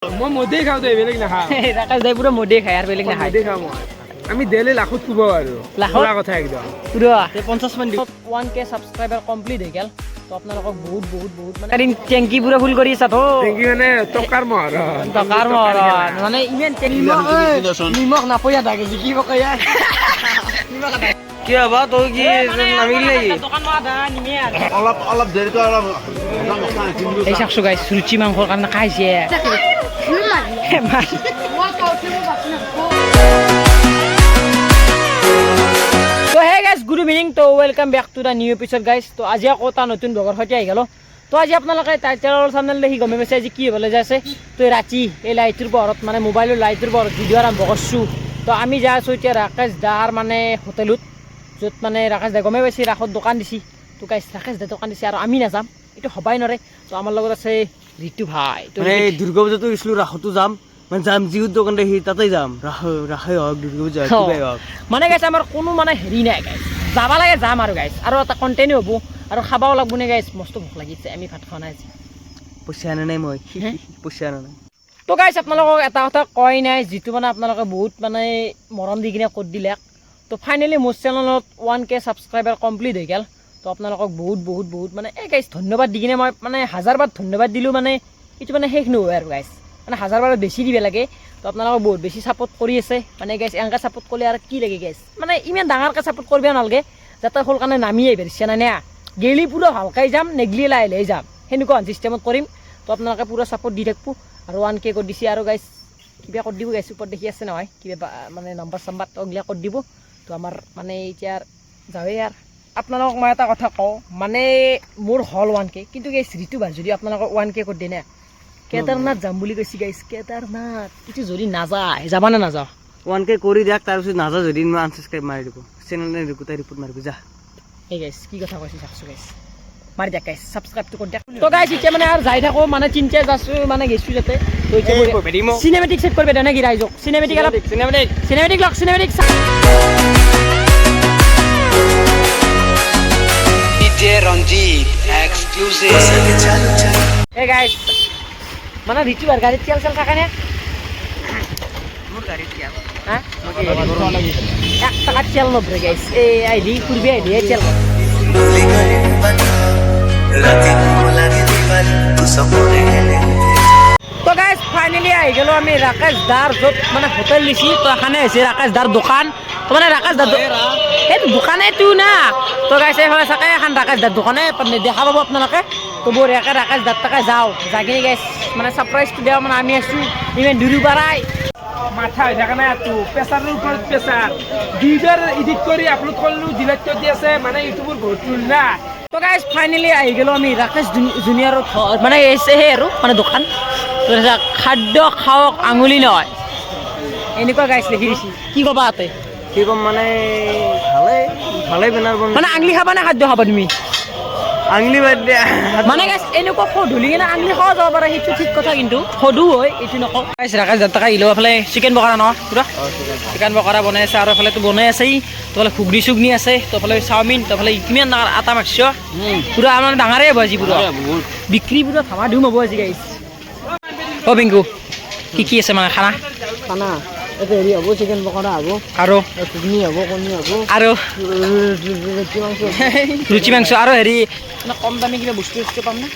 মই মদে খাওঁ দে বেলেগ নাখাওঁ ৰাকেশ দাই পুৰা মদে খায় আৰু বেলেগ নাখায় মদে খাওঁ মই আমি দেলে লাখত কুব আৰু লাখত কথা একদম পুৰা 50 মান দিব 1k সাবস্ক্রাইবার কমপ্লিট হৈ গেল তো আপোনালোকক বহুত বহুত বহুত মানে এদিন টেংকি পুৰা ফুল কৰি আছে তো টেংকি মানে টকাৰ মহৰ মানে ইমান নিমখ নাপয়া থাকে কি কয়া নিমখ কি হবা তই কি নামিলি নেকি দোকান মা দা নিমে আৰু অলপ দেৰি কৰা অলপ এই চাকছো গাইছ লুচি মাংসৰ কাৰণে খাইছে তো হে গাইছ গুড ইভিনিং তো welcome back to the new episode গাইছ তো আজি আকৌ এটা নতুন ব্লগৰ সৈতে আহি গ'লো তো আজি আপোনালোকে টাইটেলৰ চেনেল দেখি গমে পাইছে আজি কি হ'বলৈ যাইছে তো ৰাতি এই লাইটৰ পোহৰত মানে মোবাইলৰ লাইটৰ পোহৰত ভিডিঅ' আৰম্ভ কৰিছোঁ তো আমি যাই আছোঁ এতিয়া ৰাকেশ দাৰ মানে হোটেলত য'ত মানে ৰাকেশ দা গমে পাইছে ৰাসত দোকান দিছি তো গাইছ ৰাকেশ দা দোকান দিছে আৰু আমি নাযাম এইটো হবাই নোৱাৰে তো আমাৰ লগত আছে ঋতু ভাই তো মানে দুৰ্গা পূজাটো গৈছিলোঁ ৰাসতো যাম মানে যাম যিও দোকান দেখি তাতেই যাম ৰাসে হওক দুৰ্গা পূজা কিবাই হওক মানে গাইছ আমাৰ কোনো মানে হেৰি নাই গাইছ যাব লাগে যাম আৰু গাইছ আৰু এটা কণ্টেণ্ট হ'ব আৰু খাবাও লাগব নে গাইছ মস্ত ভোক লাগিছে আমি ভাত খোৱা নাই আজি পইচা আনা নাই মই পইচা আনা নাই তো গাইছ আপোনালোকক এটা কথা কয় নাই যিটো মানে আপোনালোকে বহুত মানে মৰম দি কিনে কৰি দিলে তো ফাইনেলি মোৰ চেনেলত 1k সাবস্ক্রাইবার কমপ্লিট হৈ গ'ল তো আপোনালোকক বহুত বহুত বহুত মানে এই গাইছ ধন্যবাদ দি কিনে মই মানে 1000 বাৰ ধন্যবাদ দিলোঁ মানে এইটো মানে শেষ নহয় আৰু গাইছ মানে 1000 বাৰ বেছি দিব লাগে তো আপোনালোকক বহুত বেছি ছাপোৰ্ট কৰি আছে মানে গাইছ এনেকৈ ছাপোৰ্ট কৰিলে আৰু কি লাগে গাইছ মানে ইমান ডাঙৰকৈ ছাপোৰ্ট কৰিব নালাগে যাতে হ'ল কাৰণে নামি আহিব পাৰিছে নাই না গেলি পুৰা ভালকৈ যাম নেগলি লাহে লাহে যাম সেনেকুৱা চিষ্টেমত কৰিম তো আপোনালোকে পুৰা ছাপোৰ্ট দি থাকিব আৰু 1k কৰি দিছে আৰু গাইছ কিবা কৰি দিব গাইছ ওপৰত দেখি আছে নহয় কিবা মানে নম্বৰ চাম্বাৰ ওগিলা কৰি দিব তো আমাৰ মানে এতিয়া যাওঁৱে আৰু আপোনালোকক মই এটা কথা কওঁ মানে মোৰ হল 1k কিন্তু গাইছ ঋতু ভাই যদি আপোনালোকক 1k কৰি দিয়ে না কেদাৰনাথ যাম বুলি কৈছে গাইছ কেদাৰনাথ এইটো যদি নাযায় যাবা নে নাযাওঁ 1k কৰি দিয়ক তাৰপিছত নাযা যদি মই আনসাবস্ক্ৰাইব মাৰি দিব চেনেল ৰিপোৰ্টাই ৰিপোৰ্ট মাৰিব যা এই গাইছ কি কথা কৈছে চাকছো গাইছ মাৰি দিয়ক গাইছ ছাবস্ক্ৰাইবটো কৰি দিয়ক তো গাইছ এতিয়া মানে আৰু যাই থাকোঁ মানে চিন্তা যাছোঁ মানে গেছোঁ যাতে চিনেমেটিক ছেট কৰিবে দে নেকি ৰাইজক চিনেমেটিক অলপ চিনেমেটিক লওক cinematic Ranjit exclusive. Hey guys, mana Ritu bar garit tial sel kakaknya? মোৰ গাড়ীত কিয় Hah? Yak takat tial no bre guys. ID kurbi ID tial. তো গাইস ফাইনালি আহি গেলো আমি ৰাকেশ দাৰ য'ত মানে হোটেল দিছি তো এখানে হৈছে ৰাকেশ দাৰ দোকান তো মানে ৰাকেশ দাৰ এই দোকানেটো না তো গাইছ এইফালে চাকে এখন ৰাকেশ দাৰ দোকানে দেখা পাব আপোনালোকে তো বঢ়িয়াকৈ ৰাকেশ দাৰ তাকে যাওঁ যাই কিনে গাইছ মানে ছাৰপ্ৰাইজটো দিওঁ মানে আমি আছোঁ ইমান দূৰ পৰাই মাথা হৈ থকা নাই তো প্ৰেছাৰৰ ওপৰত প্ৰেছাৰ দুইবাৰ এডিট কৰি আপলোড কৰিলোঁ ডিলিট কৰি দি আছে মানে ইউটিউবৰ বহুত টুল না তো গাইছ ফাইনেলি আহি গ'লো আমি ৰাকেশ জুনিয়ৰৰ ঘৰ মানে সেই আৰু মানে দোকান তো খাদ্য খাওক আঙুলি নহয় এনেকুৱা গাইছ লিখি দিছে কি ক'বা তাতে কি ক'ম মানে ভালেই বেনাৰ বন মানে আঙুলি খাবা নে খাদ্য খাবা তুমি আঙুলি বাদ দিয়া মানে গাইছ এনেকুৱা সধুলি কিনে আঙুলি খাব যাব পাৰে সেইটো ঠিক কথা কিন্তু সধু হয় এইটো নকওঁ গাইছ ৰাকেশ দাঁতকা আহিলোঁ এফালে চিকেন পকৰা ন পুৰা চিকেন পকৰা বনাই আছে আৰু এফালেতো বনাই আছেই তোফালে ঘুগনি চুগনি আছে তোফালে চাওমিন তোফালে কিমান ডাঙৰ আটা মাৰিছ পুৰা মানে ডাঙৰে হ'ব আজি পুৰা বিক্ৰী পুৰা ধামা ধুম হ'ব আজি গাইছ অ' পিংকু কি আছে মানে খানা খানা এইটো হেৰি হ'ব চিকেন পকৰা হ'ব আৰু ঘুগনি হ'ব কণী হ'ব আৰু ৰুটি মাংস ৰুচি মাংস আৰু হেৰি মানে কম দামী কিবা বস্তু পাম নে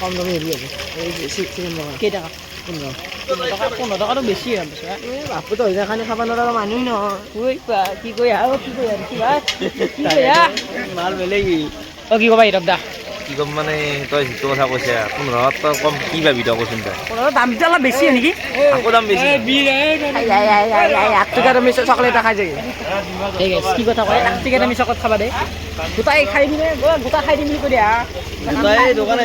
কম দামী হেৰি হ'ব এই চিকেন পকৰা কেইটকা 15 টকাটো বেছি হয় বাপুতো হৈ যায় খানি খাব নোৱাৰা মানুহ নহয় কি কৈ আৰু মাল বেলেগ অ' কি ক'বা ইৰব দা কি ক'ম মানে তই যিটো কথা কৈছে 15 তই কম কি ভাবি তই কচোন তই দামটো অলপ বেছি হয় নেকি আকৌ দাম বেছি চকলেট খাই যায় কি কথা কয় ঠিক আছে আমি চকত খাবা দে গোটাই খাই দিলে গোটা খাই দিম বুলি কৈ দিয়া দোকানে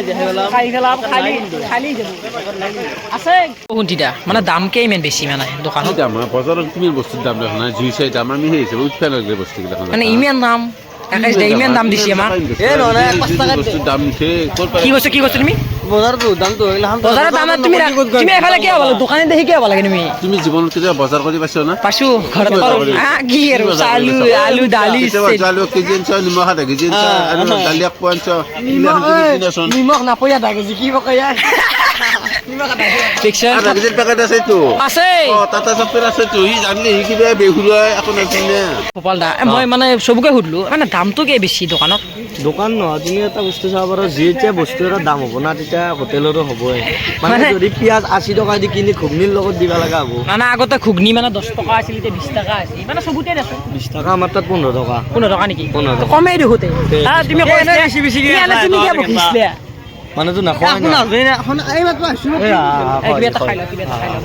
খাই খেলাম খালি যাব আছে কোনটিটা মানে দামকে ইমান বেছি মানে দোকানত দাম বজাৰত কিমান বস্তুৰ দাম দেখা নাই জুই চাই দাম আমি সেই হিচাপে উঠিব লাগিলে বস্তুবিলাক মানে ইমান দাম ইমান দাম দিছে আমাক বস্তুৰ দাম কি কৈছে তুমি বজাৰতো দামটো বজাৰৰ দাম তুমি এফালে কিয় হ'ব দোকানে দেখি কিয় হ'ব লাগে তুমি জীৱনত কেতিয়াবা বজাৰ কৰি পাইছা না পাইছো ঘৰত কি আৰু আলু আলু দালি আলু কেজি আনছ নিমখ আধা কেজি আনছ আৰু দালি এক পোৱা আনছ নিমখ নাপয়া থাকে কি কয়া দেখছেন আর রাখিছিল পেকেট আছেতো আছে টাটা চকলেট আছেতো সি জানলি সি কিবা বেহুলাই একো নাছিল না কপাল দা মই মানে চবকে সুধলো মানে দামটো কি বেছি দোকানত দোকান নহয় তুমি এটা বস্তু চাব পাৰা যেতিয়া বস্তু এটা দাম হ'ব না তেতিয়া হোটেলৰো হ'বই মানে মানে- যদি পিঁয়াজ 80 টকা দি কিনি ঘুগনিৰ লগত দিব লগা হ'ব মানে আগতে ঘুগনি মানে 10 টকা আছিল এতিয়া 20 টকা আছিল মানে চবুতে দেচোন 20 টকা আমাৰ তাত 15 টকা 15 টকা নেকি 15 টকা। তো কমেই দেখোতে তুমি এ, এনে বেছি বেছিকে খাই, তুমি কিয় তই বকিছিলে মানুহটো নাখোৱা কিবা এটা খাই লওঁ কিবা এটা খাই লওঁ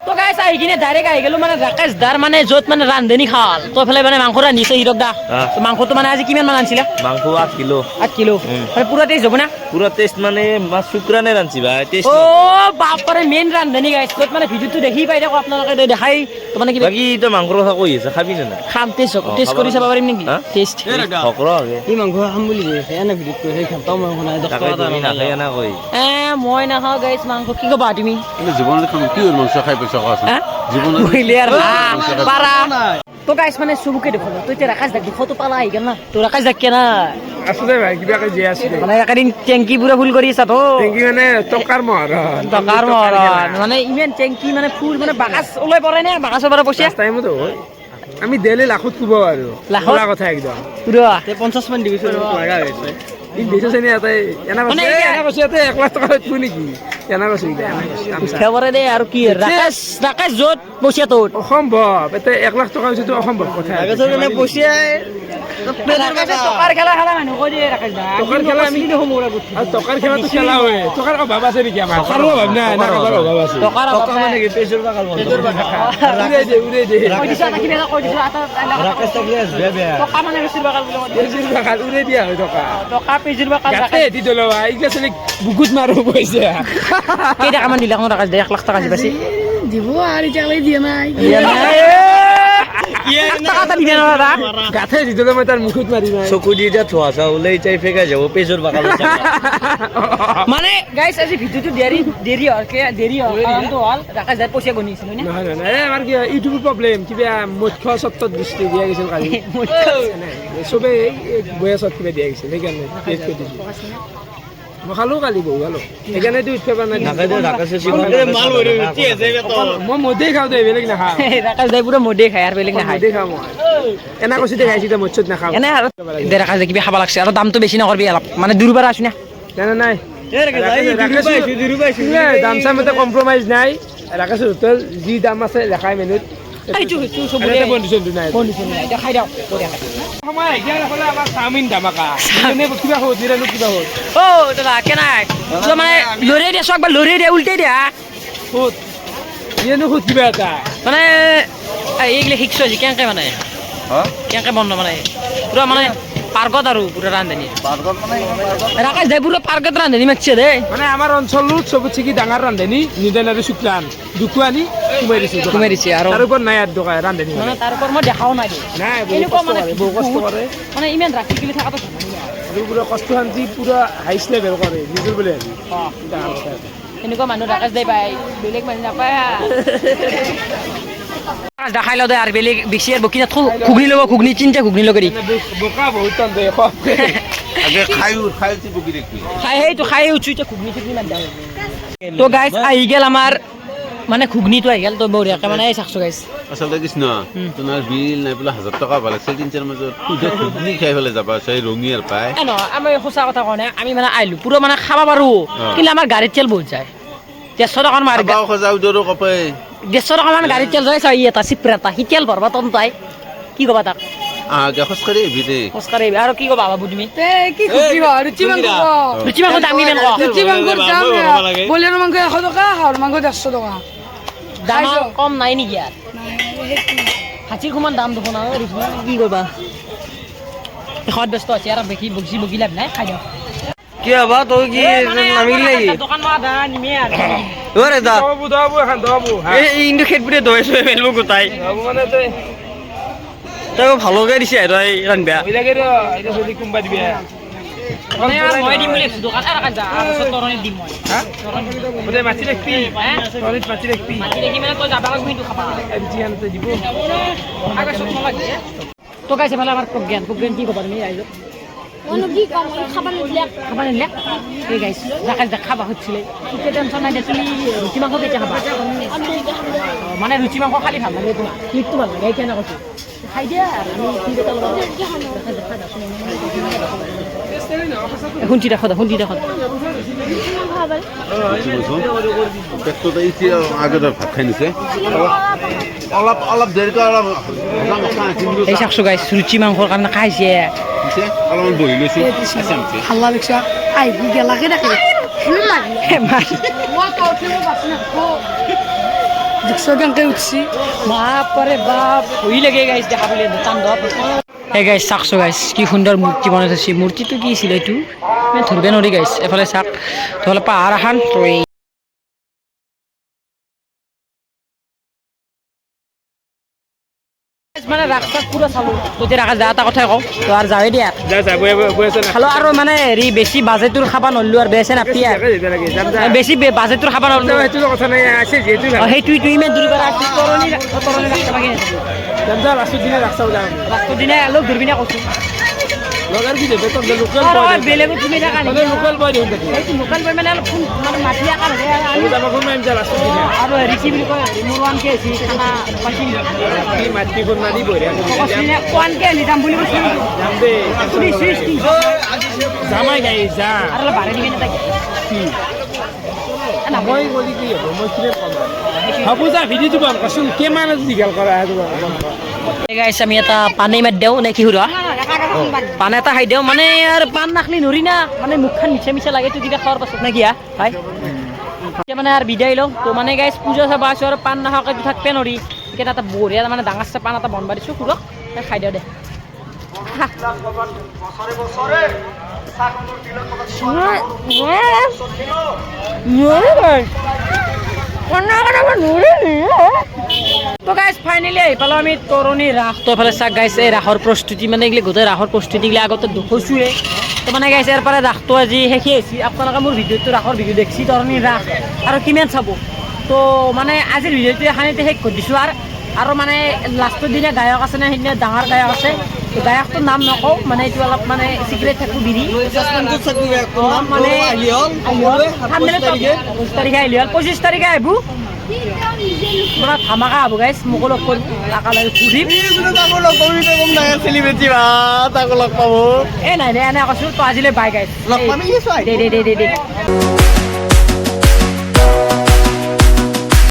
তো গাইছ আহি কিনে ডাইৰেক্ট আহি গ'লো মানে ৰাকেশ দাৰ মানে য'ত মানে ৰান্ধনি খাল তো ফালে মানে মাংস ৰান্ধিছে হিৰক দা তো মাংসটো মানে আজি কিমান মান আনিছিলা মাংস 8 কিলো 8 কিলো মানে পুৰা টেষ্ট হ'ব না পুৰা টেষ্ট মানে মাছ শুক্ৰানে ৰান্ধছি ভাই টেষ্ট ও বাপৰে মেইন ৰান্ধনি গাইছ য'ত মানে ভিডিঅ'টো দেখি পাই থাকো আপোনালোকে দেখাই তো মানে কিবা বাকী তই মাংসৰ কথা কৈ আছে খাবি নে নাই খাম টেষ্ট টেষ্ট কৰি চাব পাৰিম নেকি হা? টেষ্ট হকৰ আগে এই মাংস খাম বুলি কৈ আছে এনে ভিডিঅ'ত কৈ সেই খাম মাংস নাই 10 তাকে টকা তুমি নাখাই না কৈ মই নাখাওঁ গাইছ মাংস কি ক'বা তুমি কিন্তু জীৱনত খাম কি মাংস খাই পাইছ কোৱাচোন হা? জীৱনত বইলে আর পারা তো গাইস মানে সবুকে দেখো তো তে রাকাশ দেখ ফটো পালা আই গেল না তো রাকাশ দেখ কেনা আসলে ভাই কিবা কৈ জীয়াই আছিলে মানে একদিন টেঙ্কি পুরা ফুল কৰি আছা তো টেংকি মানে টকাৰ মহাৰণ টকাৰ মহাৰণ মানে ইমান টেঙ্কি মানে ফুল মানে বাকাচ ওলাই পৰে নে বাকাচৰ পৰা পইচা টাইমতো হয় আমি ডেইলি লাখত কুব আৰু লাখত? সঁচা কথা একদম পুৰা 50 মান দিবিছো লগা হৈছে ই বেছিছে নে এটাই এনা মানে কৈছে এতিয়া- এনা কৈছে এটাই 1 লাখ টকা পাইছো নেকি এনা কৈছে এতিয়া এনা কৈছে তামচা। খেবৰে দে আৰু কি ৰাকাশ ৰাকাশ য'ত পইচা তোত অসম্ভৱ এটা 1 লাখ টকা হৈছে অসম্ভৱ কথা আগতে মানে পইচা ৰাকাশে টকাৰ খেলা খেলা মানুহ কৈ দিয়ে ৰাকাশ দা টকাৰ খেলা আমি আৰু টকাৰ খেলাটো খেলা হয় টকাৰ অভাৱ আছে নেকি আমাৰ টকাৰো অভাৱ নাই না টকাৰ অভাৱ আছে টকাৰ টকা মানে কি পেছৰ বাগাল বন্ধ উৰাই দে কৈ দিছো এটা কিবা এটা কৈ দিছো এটা ৰাকেশ থাকিলে বেয়া বেয়া টকা মানে বেছি বাকাল বুলি কৈ দিয়ে। পেজুৰ বাগান উৰাই দিয়া হয় টকা টকা পেজিৰ বাকাল গাতে দি দলবা এইগিলা চলি বুকুত মাৰো পইচা কেইটাকামান দিলে এখন ৰাকাশ দে 1 লাখ টকা দিবাছি দিব আৰু এতিয়ালৈ দিয়া নাই টকা দিবে না দাদা গাতে দি দলে মই তাৰ মুখত মাৰি নাই চকু দি এতিয়া থোৱা চা ওলাই যাই ফেকাই যাব পেছৰ বাগাল মানে গাইস আজি ভিডিওটো দেৰি হ'ল কাৰণটো হ'ল ৰাকাশ দাই পইচা গণিছিল নে নহয় নহয় এই আমাৰ কি ইউটিউবৰ প্ৰব্লেম কিবা মুখ্য সত্ৰত দৃষ্টি দিয়া গৈছিল কালি চবেই বয়সত কিবা দিয়া গৈছিল সেইকাৰণে টেষ্ট কৰি দিছোঁ মই খালোঁ কালি বহু খালোঁ সেইকাৰণেতো উঠিব পৰা নাই মই মদেই খাওঁ দে বেলেগ নাখাওঁ ৰাকাশ দাই পুৰা মদে খায় আৰু বেলেগ নাখায় মদেই খাওঁ মই এনা কৈছে দে খাইছোঁ মদ চদ নাখাওঁ এনে আৰু দে ৰাকাশ দাই কিবা খাব লাগছে আৰু দামটো বেছি নকৰবি অলপ মানে দূৰ পৰা আছো না নাই নাই দাম চাম এটা কম্প্ৰমাইজ নাই ৰাকেশ হোটেল যি দাম আছে লেখাই মেনুত এইটো চবৰে বন্ধু চন্ধু নাই কণ্ডিশ্যন নাই এতিয়া খাই দিওঁ বঢ়িয়া খাই সময় এতিয়া হ'লে আমাৰ চাওমিন ধামাকা কিবা হ'ল জিৰানো কিবা হ'ল অ দাদা কেনাই তো মানে লৰে দিয়া চক বা লৰে দিয়া উল্টাই দিয়া ক'ত জিৰানো ক'ত কিবা এটা মানে এইগিলা শিকছো আজি কেনেকৈ মানে কেনেকৈ বন্ধ মানে পুৰা মানে পাৰ্কত আৰু পুৰা ৰান্ধনি ৰাকেশ দাই পুৰা পাৰ্কত ৰান্ধনি মাতিছে দেই মানে আমাৰ অঞ্চলত চবতছে কি ডাঙৰ ৰান্ধনি নিদান আৰু শুক্ৰান দুকু আনি সোমাই দিছে সোমাই দিছে আৰু তাৰ ওপৰত নাই আৰু দোকান ৰান্ধনি মানে তাৰ ওপৰত মই দেখাও নাই দেই নাই বহু এনেকুৱা কষ্ট মানে কৰে বহু কষ্ট কৰে মানে ইমান ৰাখি কিলি থকাটো ধেমালি নহয়। আৰু পুৰা কষ্ট শান্তি পুৰা হাইষ্ট লেভেল কৰে নিজৰ বুলি ভাবি ডাঙৰ কথা আছে। এনেকুৱা মানুহ ৰাকেশ দাই পায় বেলেগ মানুহ নাপায় দেখাই লওঁ দে আৰু বেলেগ বেছি আৰু বকি নাথো ঘুগনি ল'ব ঘুগনি তিনিটা ঘুগনি লগাই দি বোকা বহুত টান দে আগে খাই উঠি বকি দেখবি খাই উঠছো এতিয়া ঘুগনি চুগনি মান তো গাইজ আহি গেল আমাৰ মানে ঘুগনিটো আহি গেল তো বঢ়িয়াকৈ মানে চাকছো গাইজ আচলতে কৃষ্ণ তোমাৰ বিল নাই পেলাই 1000 টকা ভাল আছে 3-4 মাজত ঘুগনি খাই পেলাই যাবা চাই ৰঙিয়াৰ পাই নহয় আমি সঁচা কথা কওঁ নে আমি মানে আহিলোঁ পুৰা মানে খাব পাৰোঁ কিন্তু আমাৰ গাড়ীত তেল বহুত যায় 150 টকাৰ মাৰি খাবাও খোজা উদৰো কপে 150 টকা মান গাড়ীত তেল যায় চাই এটা চিপ্ৰা এটা সি তেল ভৰবা তন তাই কি ক'বা তাক আগে খোজকাঢ়ি আহিবি দে খোজকাঢ়ি আহিবি আৰু কি ক'বা বাবু তুমি কি খুজিব ৰুচি মাংস ৰুচি মাংস দাম কিমান ক ৰুচি মাংসৰ দাম বইলাৰ মাংস 100 টকা হাঁহৰ মাংস 150 টকা দাম কম নাই নেকি ইয়াত হাতীৰ সমান দাম দেখোন আৰু ৰুচি মাংস কি কৰিবা এশত ব্যস্ত আছে আৰু বেছি বকি লাভ নাই খাই দিওঁ কি হবা তই কি নামিল নেকি দোকান মা দা নিমে আৰু ওরে দা দবাবো দবাবো এখন দবাবো এই ইন্দু খেতপুরে দবাইছো মেলবো গোটাই দবাবো মানে তই তই ভালকে দিছে তই রানবা ওইলাকে এটা যদি কোনবা দিবি মানে আৰু মই দিম বুলি দোকান আৰু কাজা আৰু তৰণি দিম মই বোলে মাছি ৰাখবি তৰিত মাছি ৰাখবি মাটি দেখি মানে তই যাবা লাগবি কিন্তু খাবা জিয়ানতে দিব আগত চব নালাগে তো গাইছে ভালে আমাৰ প্ৰজ্ঞান কি ক'বা তুমি ৰাইজক খাব নিদিলে এই গাইছ যাকে যাক খাবা খুজিছিলে এতিয়া টেনশ্যন নাই দেচোন ৰুচি মাংস কেতিয়া খাবা মানে ৰুচি মাংস খালি ভাল লাগে তোমাৰ ক্লিপটো ভাল লাগে সেইকাৰণে কৈছোঁ খাই দিয়া আৰু আমি ক্লিপ এটা লগাওঁ শুনছি দেখো পেটটোতে এতিয়া আগতে ভাত খাই নিছে অলপ অলপ দেৰিকৈ অলপ এই চাকছো গাইছ ৰুচি মাংসৰ কাৰণে খাইছে অলপমান বহি লৈছোঁ হাল্লা দেখছা আইবি গেলাকে দেখে দেখছো কেনেকে উঠছি বাপরে বাপ ভয় লাগে গাইছ দেখা পালে তাণ্ডৱ এই গাইছ চাকছো গাইছ কি সুন্দৰ মূৰ্তি বনাই থৈছে মূৰ্তিটো কি আছিল এইটো ধৰিব নোৱাৰি গাইছ এফালে চাক তলে পাহাৰ এখন তো এই মানে ৰাস্তা পুৰা চালো যদি ৰাখা যা এটা কথাই কওঁ তো আৰু যাৱে দিয়া খালো আৰু মানে হেৰি বেছি বাজেটৰ খাব নললো আৰু বেছে নাপি বেছি বাজেটৰ খাব নললো সেইটোৱে ইমান দূৰ পৰা আছে তৰণি ৰাস্তাৰ দিনাই অলপ দূৰ পিনে কৈছোঁ বেলেগত তুমি লোকেল বয় মানে অলপ মানে মাটি আকাৰ আৰু হেৰি কি বুলি কয় মোৰ ওৱানকে আহিছে খানা পাইছিল ওৱানকে আনি যাম বুলি কৈছিল আৰু অলপ ভাড়া দিবি আমি এটা পানী মাত দিওঁ নে কি সুধা পান এটা খাই দিওঁ মানে আৰু পাণ নাখলি নৰি না মানে মুখখন মিছা মিছা লাগে তো কিবা খোৱাৰ পাছত নে কি হয় এতিয়া মানে আৰু বিদায় লওঁ তো মানে গাইছ পূজা চাব আছোঁ আৰু পাণ নাখাওঁকে থাকপে নৰি সেইকাৰণে এটা বঢ়িয়া মানে ডাঙৰ চাই পাণ এটা বনবা দিছোঁ খুৰক খাই দিওঁ দে তো গাইছ ফাইনেলি আহি পালোঁ আমি তৰণি ৰাস তো এফালে চাক গাইছে এই ৰাসৰ প্ৰস্তুতি মানে এইগিলা গোটেই ৰাসৰ প্ৰস্তুতিগিলা আগতে দেখুৱাইছোৱে তো মানে গাইছে ইয়াৰ পৰা ৰাসটো আজি শেষেই হৈছে আপোনালোকে মোৰ ভিডিঅ'টো ৰাসৰ ভিডিঅ' দেখছি তৰণি ৰাস আৰু কিমান চাব তো মানে আজিৰ ভিডিঅ'টো এখানেতে শেষ কৰি দিছোঁ আৰু মানে লাষ্টৰ দিনা গায়ক আছে না সেইদিনা ডাঙৰ গায়ক আছে তো গায়কটোৰ নাম নকওঁ মানে এইটো অলপ মানে চিক্ৰেট থাকোঁ বিৰি মানে 25 তাৰিখে আহিলে হ'ল 25 তাৰিখে আহিব পুৰা ধামাকা হ'ব গাইছ মোকো লগ কৰিব একেলগে ঘূৰিম এই নাই এনে কৈছোঁ তো আজিলৈ বাই গাইছ দে